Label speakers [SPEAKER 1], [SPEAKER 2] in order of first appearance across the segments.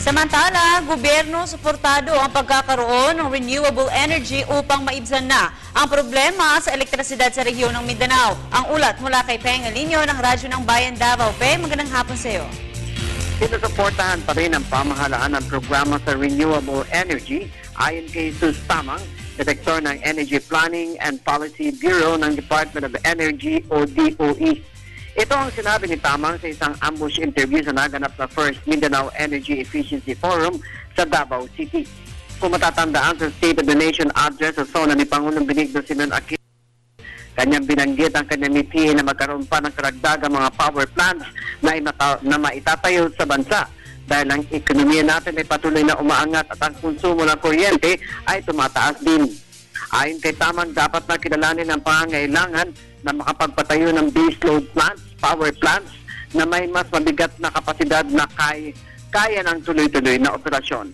[SPEAKER 1] Samantala, gobyerno suportado ang pagkakaroon ng renewable energy upang maibsan na ang problema sa elektrisidad sa rehiyon ng Mindanao. Ang ulat mula kay Peng Alinio ng Radyo ng Bayan Davao. Peng, magandang hapon sa iyo.
[SPEAKER 2] Sinusuportahan pa rin ang pamahalaan ng programa sa renewable energy ayon kay Sus Tamang, Direktor ng Energy Planning and Policy Bureau ng Department of Energy o DOE. Ito ang sinabi ni Tamang sa isang ambush interview sa naganap na First Mindanao Energy Efficiency Forum sa Davao City. Kung matatandaan sa State of the Nation address sa SONA ni Pangulong Benigno Simeon Aquino, kanyang binanggit ang kanyang mithiin na magkaroon pa ng karagdagang mga power plants na maitatayo sa bansa dahil ang ekonomiya natin ay patuloy na umaangat at ang konsumo ng kuryente ay tumataas din. Ayon kay Tamang, dapat na kilalanin ang pangangailangan na makapagpatayo ng baseload plants, power plants na may mas mabigat na kapasidad na kaya ng tuloy-tuloy na operasyon.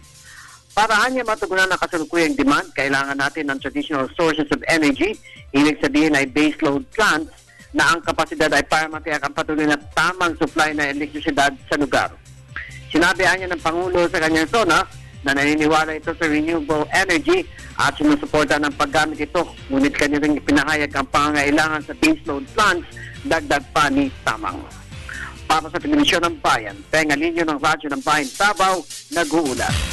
[SPEAKER 2] Para niya matugunan ang kasalukuyang demand, kailangan natin ng traditional sources of energy. Ibig sabihin ay baseload plants na ang kapasidad ay para matiyak ang patuloy na tamang supply ng elektrisidad sa lugar. Sinabi niya ng Pangulo sa kanyang SONA na naniniwala ito sa renewable energy at sinusuporta ng paggamit ito. Ngunit kanya rin ipinahayag ang pangangailangan sa baseload plants, dagdag pa ni Tamang. Para sa Telebisyon ng Bayan, Peng Alinio ng Radyo ng Bayan Davao, nag-uulat.